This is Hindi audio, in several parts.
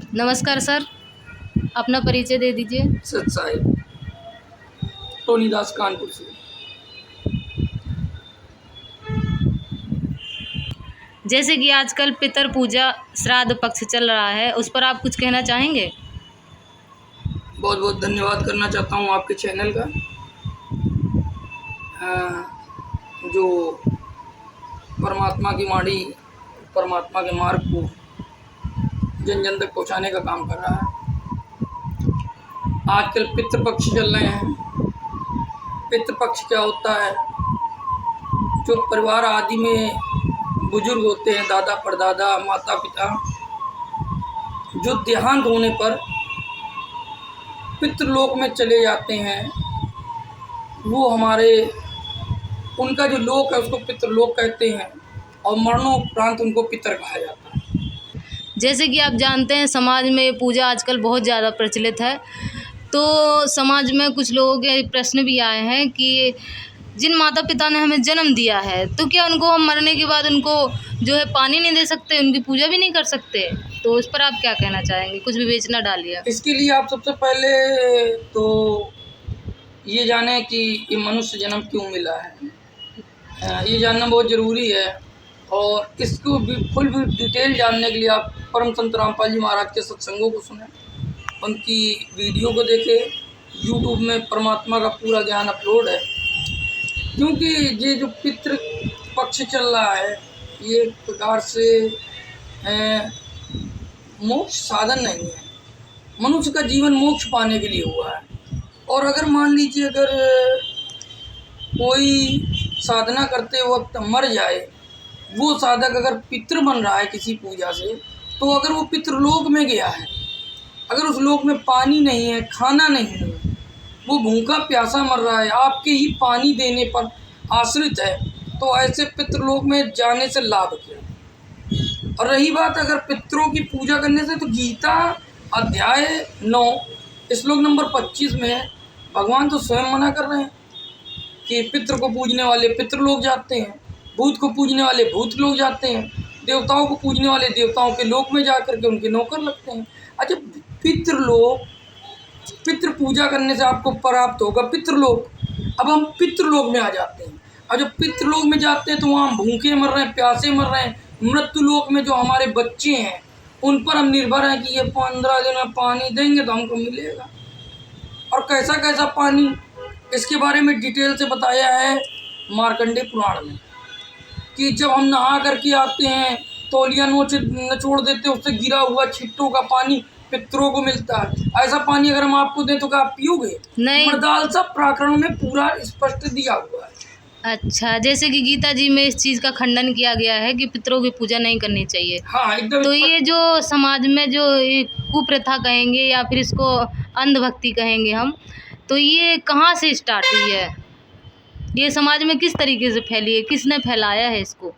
नमस्कार सर, अपना परिचय दे दीजिए। सत साहिब टोनी दास कानपुर से। जैसे कि आजकल पितर पूजा श्राद्ध पक्ष चल रहा है, उस पर आप कुछ कहना चाहेंगे? बहुत बहुत धन्यवाद करना चाहता हूँ आपके चैनल का, जो परमात्मा की वाणी, परमात्मा के मार्ग को जन जन तक पहुँचाने का काम कर रहा है। आजकल पितृपक्ष चल रहे हैं। पितृपक्ष क्या होता है? जो परिवार आदि में बुजुर्ग होते हैं, दादा परदादा माता पिता, जो देहांत होने पर पितृलोक में चले जाते हैं, वो हमारे उनका जो लोक है उसको पितृलोक कहते हैं और मरणोपरांत उनको पितर कहा जाता है। जैसे कि आप जानते हैं समाज में पूजा आजकल बहुत ज़्यादा प्रचलित है, तो समाज में कुछ लोगों के प्रश्न भी आए हैं कि जिन माता पिता ने हमें जन्म दिया है, तो क्या उनको हम मरने के बाद उनको जो है पानी नहीं दे सकते, उनकी पूजा भी नहीं कर सकते? तो उस पर आप क्या कहना चाहेंगे? कुछ विवेचना डालिए। इसके लिए आप सबसे पहले तो ये जानें कि ये मनुष्य जन्म क्यों मिला है। ये जानना बहुत ज़रूरी है और इसको भी फुल डिटेल जानने के लिए आप परम संत रामपाल जी महाराज के सत्संगों को सुनें, उनकी वीडियो को देखें। यूट्यूब में परमात्मा का पूरा ज्ञान अपलोड है। क्योंकि ये जो पितृ पक्ष चल रहा है, ये एक प्रकार से मोक्ष साधन नहीं है। मनुष्य का जीवन मोक्ष पाने के लिए हुआ है। और अगर मान लीजिए अगर कोई साधना करते वक्त मर जाए, वो साधक अगर पितृ बन रहा है किसी पूजा से, तो अगर वो पितृलोक में गया है, अगर उस लोक में पानी नहीं है, खाना नहीं है, वो भूखा प्यासा मर रहा है, आपके ही पानी देने पर आश्रित है, तो ऐसे पितृलोक में जाने से लाभ क्या? और रही बात अगर पितरों की पूजा करने से, तो गीता अध्याय 9 श्लोक नंबर 25 में भगवान तो स्वयं मना कर रहे हैं कि पितृ को पूजने वाले पितृलोक जाते हैं, भूत को पूजने वाले भूत लोग जाते हैं, देवताओं को पूजने वाले देवताओं के लोक में जा कर के उनके नौकर लगते हैं। अच्छा, पितृलोक, पितृ पूजा करने से आपको प्राप्त होगा पितृलोक। अब हम पितृलोक में आ जाते हैं, और जब पितृलोक में जाते हैं तो वहाँ हम भूखे मर रहे हैं, प्यासे मर रहे हैं। मृत्यु लोक में जो हमारे बच्चे हैं, उन पर हम निर्भर हैं कि ये 15 दिन में पानी देंगे तो हमको मिलेगा। और कैसा कैसा पानी, इसके बारे में डिटेल से बताया है मार्कंडेय पुराण में, कि जब हम नहा करके आते हैं, तौलिया नचोड़ देते हैं, उससे गिरा हुआ छिट्टों का पानी पितरों को मिलता है। ऐसा पानी अगर हम आपको दें तो क्या आप पियोगे? नहीं। मृदालसा प्रकरण में पूरा स्पष्ट दिया हुआ है। अच्छा, जैसे कि गीता जी में इस चीज़ का खंडन किया गया है कि पितरों की पूजा नहीं करनी चाहिए। हाँ, एकदम। तो ये जो समाज में जो ये कुप्रथा कहेंगे या फिर इसको अंधभक्ति कहेंगे हम, तो ये कहाँ से स्टार्ट हुई है? ये समाज में किस तरीके से फैली है? किसने फैलाया है इसको?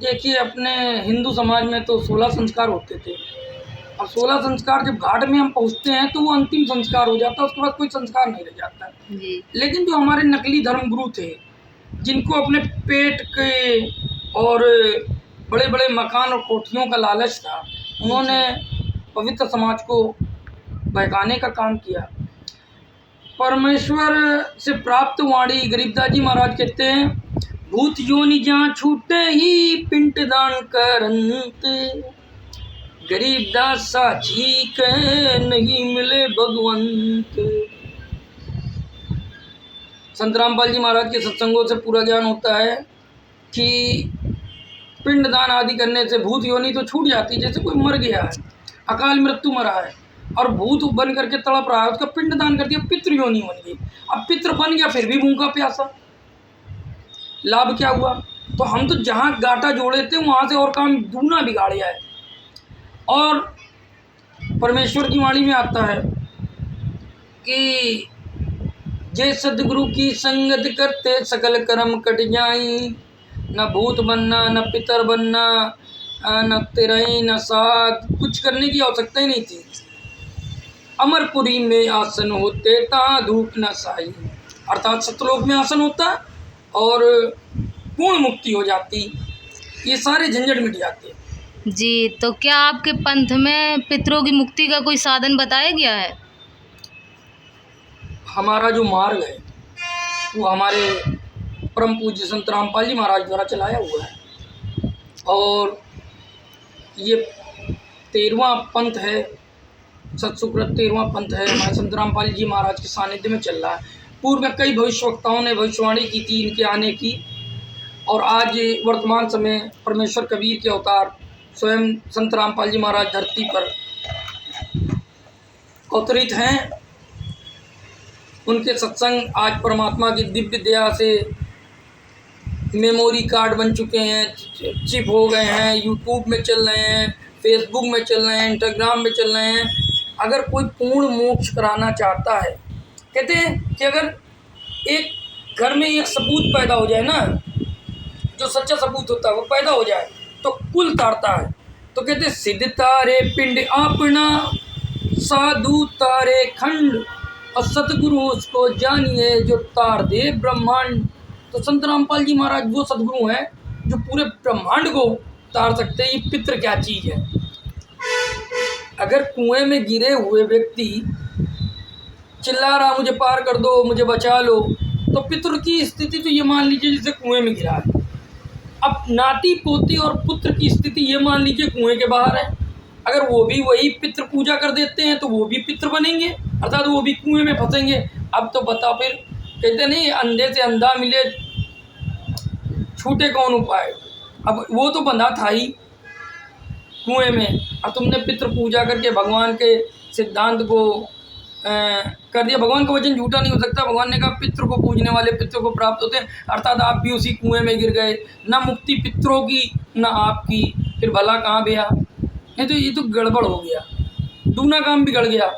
देखिए, अपने हिंदू समाज में तो 16 संस्कार होते थे। अब 16 संस्कार जब घाट में हम पहुँचते हैं तो वो अंतिम संस्कार हो जाता है, उसके बाद कोई संस्कार नहीं रह जाता है। जी। लेकिन जो हमारे नकली धर्मगुरु थे, जिनको अपने पेट के और बड़े बड़े मकान और कोठियों का लालच था, उन्होंने पवित्र समाज को बहकाने का काम किया। परमेश्वर से प्राप्त वाणी गरीबदास जी महाराज कहते हैं, भूत योनि जहाँ छूटे ही पिंडदान करंत, गरीबदास साची कह नहीं मिले भगवंत। संत रामपाल जी महाराज के सत्संगों से पूरा ज्ञान होता है कि पिंडदान आदि करने से भूत योनि तो छूट जाती है। जैसे कोई मर गया है, अकाल मृत्यु मरा है और भूत बन करके तड़प रहा है, उसका पिंडदान कर दिया, पितृ योनि बन गई। अब पितृ बन गया फिर भी भूखा प्यासा, लाभ क्या हुआ? तो हम तो जहाँ गाटा जोड़े थे वहाँ से और काम दूना बिगाड़िया है। और परमेश्वर की वाणी में आता है कि जे सदगुरु की संगत करते सकल कर्म कट जाई, न भूत बनना, न पितर बनना, न तिरई, न साध, कुछ करने की आवश्यकता ही नहीं थी। अमरपुरी में आसन होते ता धूप न साई, अर्थात सतलोक में आसन होता और पूर्ण मुक्ति हो जाती, ये सारे झंझट मिट जाते। जी, तो क्या आपके पंथ में पितरों की मुक्ति का कोई साधन बताया गया है? हमारा जो मार्ग है वो हमारे परम पूज्य संत रामपाल जी महाराज द्वारा चलाया हुआ है, और ये 13वां पंथ है, सतसुकृत 13वां पंथ है, हमारे संत रामपाल जी महाराज के सानिध्य में चल रहा है। पूर्व में कई भविष्यवक्ताओं ने भविष्यवाणी की थी इनके आने की, और आज वर्तमान समय परमेश्वर कबीर के अवतार स्वयं संत रामपाल जी महाराज धरती पर अवतरित हैं। उनके सत्संग आज परमात्मा की दिव्य दया से मेमोरी कार्ड बन चुके हैं, चिप हो गए हैं, यूट्यूब में चल रहे हैं, फेसबुक में चल रहे हैं, इंस्टाग्राम में चल रहे हैं। अगर कोई पूर्ण मोक्ष कराना चाहता है, कहते हैं कि अगर एक घर में एक सपूत पैदा हो जाए ना, जो सच्चा सपूत होता है वो पैदा हो जाए तो कुल तारता है। तो कहते हैं सिद्ध तारे पिंड अपना, साधु तारे खंड, और सतगुरु उसको जानिए जो तार दे ब्रह्मांड। तो संत रामपाल जी महाराज वो सदगुरु हैं जो पूरे ब्रह्मांड को तार सकते हैं। ये पितृ क्या चीज़ है? अगर कुएं में गिरे हुए व्यक्ति चिल्ला रहा मुझे पार कर दो, मुझे बचा लो, तो पितृ की स्थिति तो ये मान लीजिए जैसे कुएं में गिरा है। अब नाती पोती और पुत्र की स्थिति ये मान लीजिए कुएं के बाहर है। अगर वो भी वही पितृ पूजा कर देते हैं तो वो भी पितृ बनेंगे, अर्थात वो भी कुएं में फंसेंगे। अब तो बता, फिर कहते नहीं अंधे से अंधा मिले छूटे कौन उपाय। अब वो तो बंधा था ही कुएं में, अब तुमने पितृ पूजा करके भगवान के सिद्धांत को कर दिया। भगवान का वचन झूठा नहीं हो सकता। भगवान ने कहा पितृ को पूजने वाले पितृ को प्राप्त होते हैं, अर्थात आप भी उसी कुएं में गिर गए। ना मुक्ति पितरों की ना आपकी, फिर भला कहाँ गया? नहीं तो ये तो गड़बड़ हो गया, दूना काम बिगड़ गया।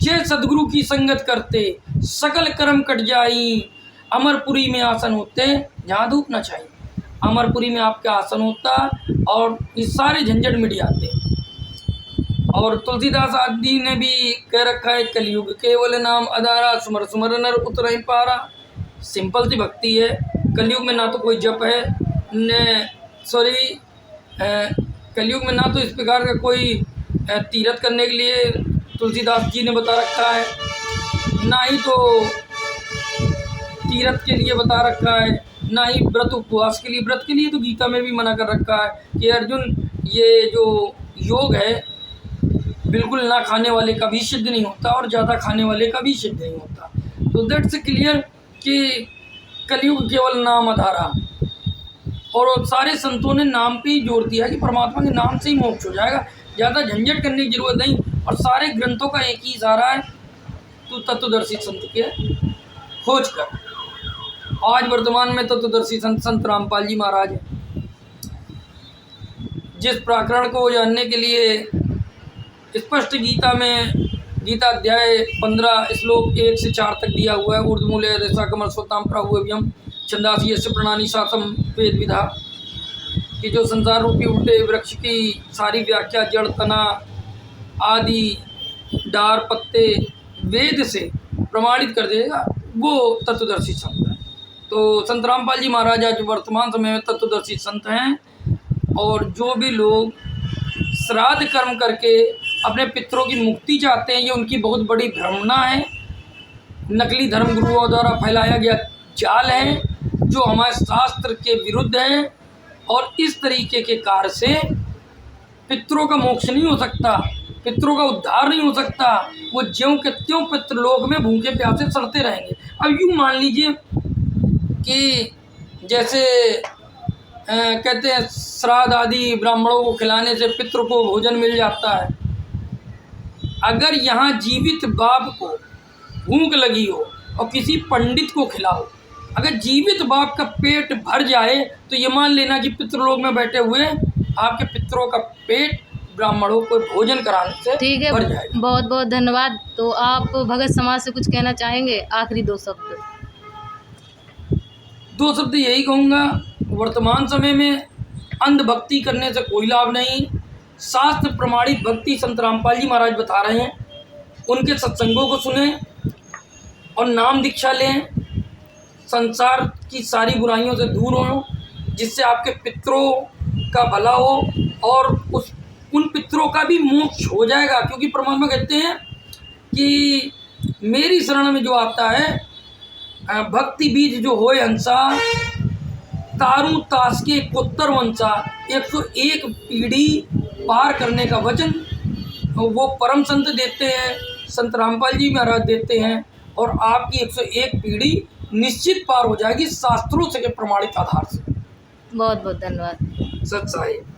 जय सदगुरु की संगत करते सकल कर्म कट जाई, अमरपुरी में आसन होते जहाँ धूप न छाई। अमरपुरी में आपका आसन होता और ये सारे झंझट मिट जाते। और तुलसीदास आदि ने भी कह रखा है कलयुग केवल नाम आधारा, सुमर सुमर नर उतर पारा। सिंपल सी भक्ति है। कलयुग में ना तो कोई जप है, न कलयुग में ना तो इस प्रकार का कोई तीर्थ करने के लिए तुलसीदास जी ने बता रखा है, ना ही तो तीर्थ के लिए बता रखा है, ना ही व्रत उपवास के लिए। व्रत के लिए तो गीता में भी मना कर रखा है कि अर्जुन ये जो योग है बिल्कुल ना खाने वाले का भी सिद्ध नहीं होता और ज़्यादा खाने वाले का भी सिद्ध नहीं होता। तो दैट्स क्लियर कि कलयुग केवल नाम आधारा। और सारे संतों ने नाम पे ही जोर दिया कि परमात्मा के नाम से ही मोक्ष हो जाएगा, ज़्यादा झंझट करने की जरूरत नहीं। और सारे ग्रंथों का एक ही इशारा है, तू तत्वदर्शी संत के खोज कर। आज वर्तमान में तत्वदर्शी संत रामपाल जी महाराज हैं। जिस प्रकरण को जानने के लिए स्पष्ट गीता में गीता अध्याय 15 श्लोक 1 से 4 तक दिया हुआ है। ऊर्ध्वमूले रेशा कमल स्वताम प्रभुव्यम छंदासी यस्य प्रणानी शासम वेद विधा, कि जो संसार रूपी उल्टे वृक्ष की सारी व्याख्या जड़ तना आदि डार पत्ते वेद से प्रमाणित कर देगा, वो तत्वदर्शी संत है। तो संत रामपाल जी महाराज आज वर्तमान समय में तत्वदर्शी संत हैं। और जो भी लोग श्राद्ध कर्म करके अपने पितरों की मुक्ति चाहते हैं, ये उनकी बहुत बड़ी भ्रमणा है, नकली धर्म गुरुओं द्वारा फैलाया गया जाल है जो हमारे शास्त्र के विरुद्ध है। और इस तरीके के कार्य से पितरों का मोक्ष नहीं हो सकता, पितरों का उद्धार नहीं हो सकता। वो ज्यों के त्यों पितृलोक में भूखे प्यासे सड़ते रहेंगे। अब यूँ मान लीजिए कि जैसे कहते हैं श्राद्ध आदि ब्राह्मणों को खिलाने से पितृ को भोजन मिल जाता है। अगर यहाँ जीवित बाप को भूख लगी हो और किसी पंडित को खिलाओ, अगर जीवित बाप का पेट भर जाए तो ये मान लेना कि पितृलोक में बैठे हुए आपके पितरों का पेट ब्राह्मणों को भोजन कराने से ठीक है, भर जाएगा। बहुत बहुत धन्यवाद। तो आप भगत समाज से कुछ कहना चाहेंगे? आखिरी 2 शब्द। 2 शब्द यही कहूँगा, वर्तमान समय में अंधभक्ति करने से कोई लाभ नहीं। शास्त्र प्रमाणित भक्ति संत रामपाल जी महाराज बता रहे हैं, उनके सत्संगों को सुने और नाम दीक्षा लें। संसार की सारी बुराइयों से दूर हो, जिससे आपके पितरों का भला हो और उन पितरों का भी मोक्ष हो जाएगा, क्योंकि परमात्मा कहते हैं कि मेरी शरण में जो आता है भक्ति बीज जो होए हंसा, तारू तास के कोत्तर वंशा, 101 पीढ़ी पार करने का वचन वो परम संत देते हैं, संत रामपाल जी महाराज देते हैं, और आपकी 101 पीढ़ी निश्चित पार हो जाएगी शास्त्रों से के प्रमाणित आधार से। बहुत बहुत धन्यवाद। सच साहिब।